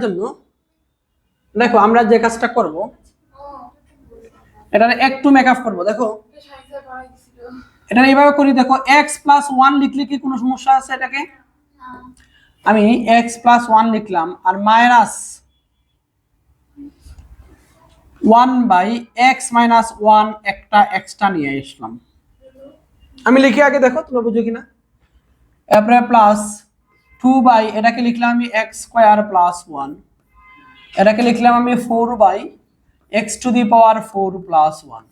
জন্য দেখো আমরা যে কাজটা করব এটা একটু মেকআপ করব। দেখো এটা এইভাবে করি। দেখো x + 1 লিখলে কি কোনো সমস্যা আছে? এটাকে আমি x + 1 লিখলাম আর মাইনাস 1/x - 1 একটা এক্সট্রা নিয়ে আসলাম। আমি লিখি আগে, দেখো তোমরা বুঝো কিনা। এরপরে প্লাস 2 এটাকে লিখলাম আমি x² + 1, এটাকে লিখলাম আমি 4/x⁴ + 1,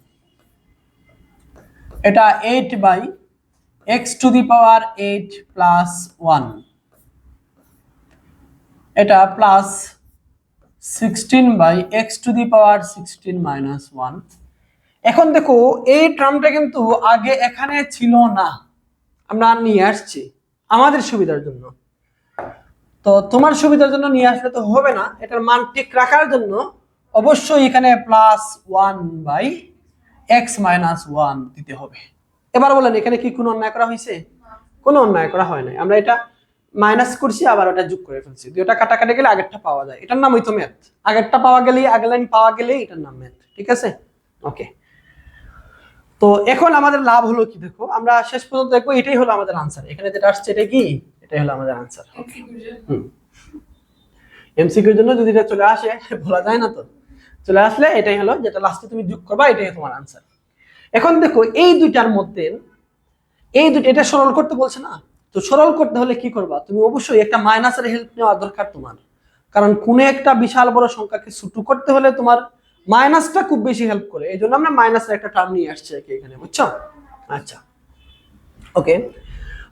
এটা 8/x⁴ + 1, এটা প্লাস 16/x⁴ - 1। এখন দেখো এই টার্মটা কিন্তু আগে এখানে ছিল না, আমরা নিয়ে আসছি আমাদের সুবিধার জন্য। তো তোমার সুবিধার জন্য নিয়ে আসলে তো হবে না, এটার মান ঠিক রাখার জন্য অবশ্যই এখানে +1/x - 1 দিতে হবে। এবার বলেন এখানে কি কোনো অন্যায় করা হয়েছে? কোনো অন্যায় করা হয় নাই। আমরা এটা মাইনাস করছি, আবার ওটা যোগ করে ফেলছি। দুইটা কাটাকাটি গেলে আগেরটা পাওয়া যায়, এটার নামই তো ম্যাথ। আগেরটা পাওয়া গেলেই, আগের লাইন পাওয়া গেলেই এটার নাম ম্যাথ। ঠিক আছে, ওকে। তো এখন আমাদের লাভ হলো কি? দেখো আমরা শেষ পর্যন্ত দেখবো এটাই হলো আমাদের আনসার। এখানে যেটা আসছে এটা কি? এটাই হলো আমাদের আনসার। এমসিকিউর জন্য যদি এটা চলে আসে, বলা যায় না তো, চলে আসলে এটাই হলো যেটা লাস্টে তুমি যোগ করবা, এটাই তোমার আনসার। এখন দেখো এই দুইটার মধ্যে এই দুটো, এটা সরল করতে বলছে না, তো সরল করতে হলে কি করবা? তুমি অবশ্যই একটা মাইনাসের হেল্প নেওয়া দরকার তোমার, কারণ কোনো একটা বিশাল বড় সংখ্যাকে ছোট করতে হলে তোমার মাইনাসটা খুব বেশি হেল্প করে। এই জন্য আমরা মাইনাসের একটা টার্ম নিয়ে আসছি এখানে, বুঝছো? আচ্ছা, ওকে।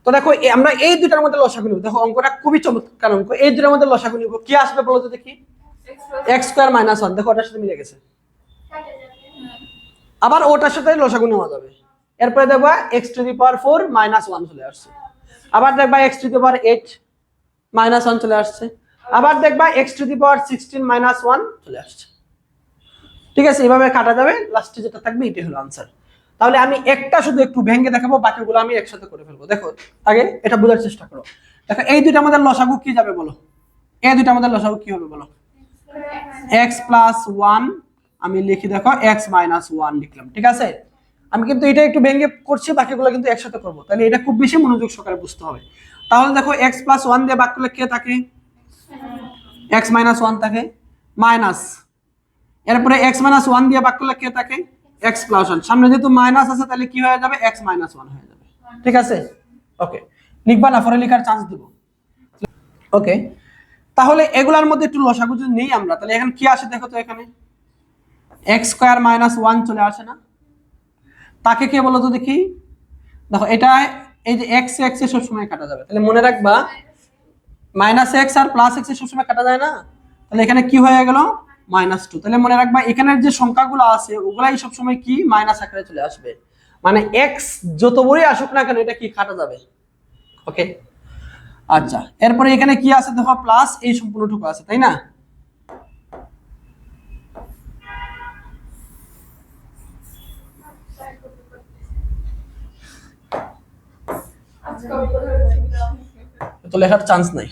তো দেখো আমরা এই দুটার মধ্যে লসাগু নিব। দেখো অঙ্কটা খুবই চমৎকার অঙ্ক। এই দুটার মধ্যে লসাগু নিব, কি আসবে বলো তো দেখি? x² - 1। দেখো ওটার সাথে মিলে গেছে, আবার ওটার সাথে লসাগু নেওয়া যাবে। এরপরে দেখবা x⁴ - 1 চলে আসছে, আবার দেখবা x⁴ - 1 চলে আসছে, আবার দেখবা x⁴ - 1 চলে আসছে। ঠিক আছে, এভাবে কাটা যাবে, লাস্টে যেটা থাকবে এটাই হলো আনসার। তাহলে আমি একটা শুধু একটু ভেঙে দেখাবো, বাকিগুলো আমি একসাথে করে ফেলবো। দেখো আগে এটা বোঝার চেষ্টা করো। দেখো এই দুইটা আমাদের লসাগু কি যাবে বলো? এই দুইটা আমাদের লসাগু কি হবে বলো? x + 1 আমি লিখি, দেখো x - 1 লিখলাম। ঠিক আছে, আমি কিন্তু এটা একটু ভেঙে করছি, বাকিগুলো কিন্তু একসাথে করবো। তাহলে এটা খুব বেশি মনোযোগ সহকারে বুঝতে হবে। তাহলে দেখো x + 1 দিয়ে ভাগ করলে কে থাকে? x - 1 থাকে, মাইনাস, এরপরে x - 1 দিয়ে ভাগ করলে কে থাকে? x + 1। সামনে যেহেতু মাইনাস আছে তাহলে কি হয়ে যাবে? x - 1 হয়ে যাবে। ঠিক আছে, ওকে। লিখবা না, পরে লেখার চান্স দেব। ওকে, তাহলে এগুলার মধ্যে একটু লসাগু যদি নেই আমরা, তাহলে এখানে কি আসে দেখো তো? এখানে x² - 1 চলে আসে না? তাকে কে বলো তো দেখি? দেখো এটা এই যে x এ সবসময় কাটা যাবে, তাহলে মনে রাখবা -x আর +x সবসময় কাটা যায় না? তাহলে এখানে কি হয়ে গেল? -2। তাহলে মনে রাখবা এখানের যে সংখ্যাগুলো আছে ওগুলাই সবসময় কি মাইনাস আকারে চলে আসবে, মানে x যত বড়ই আসুক না কেন এটা কি কাটা যাবে। ওকে, আচ্ছা। এরপরে এখানে কি আছে দেখো? প্লাস এই সম্পূর্ণটুকু আছে, তাই না? তো লেখার চান্স নাই।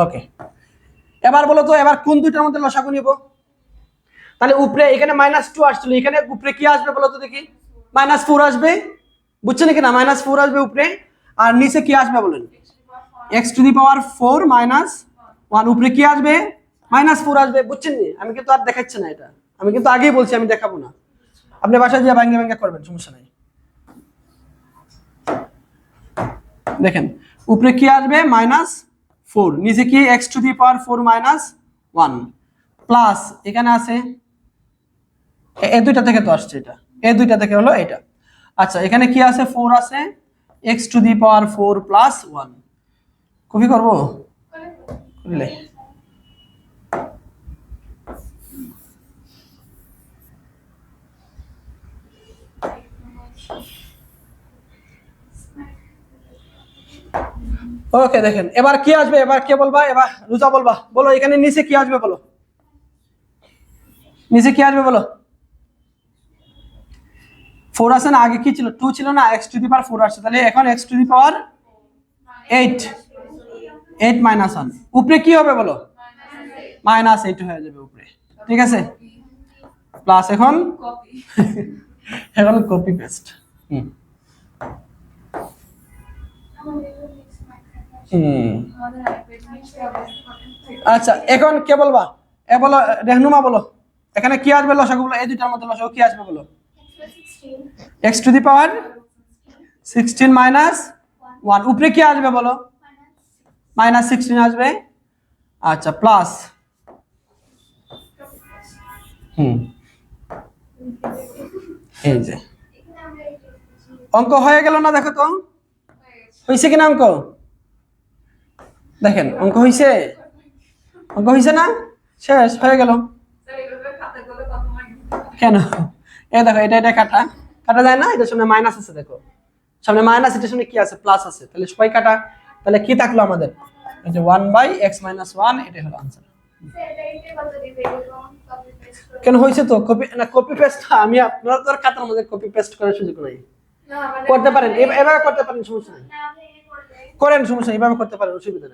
ওকে, এবার বলো তো এবার কোন দুইটার মধ্যে লসাগু নিব? তাহলে উপরে এখানে -2 আসছিল, এখানে উপরে কি আসবে বলো তো দেখি? -4 আসবে, বুঝছেন কি না? -4 আসবে উপরে, আর নিচে কি আসবে বলেন? x⁴ - 1। উপরে কি আসবে? -4 আসবে, বুঝছেন নি? আমি কিন্তু আর দেখাচ্ছি না এটা, আমি কিন্তু আগেই বলছি আমি দেখাবো না। আপনি বাসায় গিয়ে ভাঙ্গে ভাঙ্গে করবেন, সমস্যা নাই। দেখেন উপরে কি আসবে? -4, নিচে কি x⁴ - 1 প্লাস এখানে আছে এই দুইটা থেকে তো আসছে, এটা এই দুইটা থেকে হলো এটা। আচ্ছা, এখানে কি আছে? 4 আছে, x⁴ + 1। কপি করব করলে ওকে। দেখেন এবার কি আসবে? এবার কে বলবা? এবার রুজা বলবা। বলো এখানে নিচে কি আসবে বলো? নিচে কি আসবে বলো? 4 আছে না? আগে কি ছিল? 2 ছিল না? x⁴ আসছে, তাহলে এখন x⁴ 8 - 1। উপরে কি হবে বলো? -8 হয়ে যাবে উপরে, ঠিক আছে? প্লাস এখন এখন কপি পেস্ট। আচ্ছা এখন কে বলবা? এ বলো, রেহনুমা বলো, এখানে কি আসবে লসাগু বলো, এই দুইটার মধ্যে লসাগু কি আসবে বলো? x to the power 16 minus 1, উপরে কি আসবে বলো? -16 আসবে। আচ্ছা প্লাস এই যে অঙ্ক হয়ে গেল না? দেখো তো হয়েছে কিনা অঙ্ক, দেখেন অঙ্ক হয়েছে, অঙ্ক হয়েছে না? শেষ হয়ে গেল। কেন? এই দেখো এটা এটা কাটা কাটা যায় না, এটার সামনে মাইনাস আছে, দেখো সামনে মাইনাস, এটার সামনে কি আছে? প্লাস আছে, তাহলে সবাই কাটা। তাহলে কি থাকলো আমাদের? এই যে 1/x - 1, এটাই হলো आंसर। কেন হইছে তো কপি না, কপি পেস্ট আমি আপনারা তো আর খাতার মধ্যে কপি পেস্ট করার সুযোগ নাই। করতে পারেন, এভাবে করতে পারেন, সমস্যা নেই, করেন সমস্যা নেই, এভাবে করতে পারেন, অসুবিধা নেই।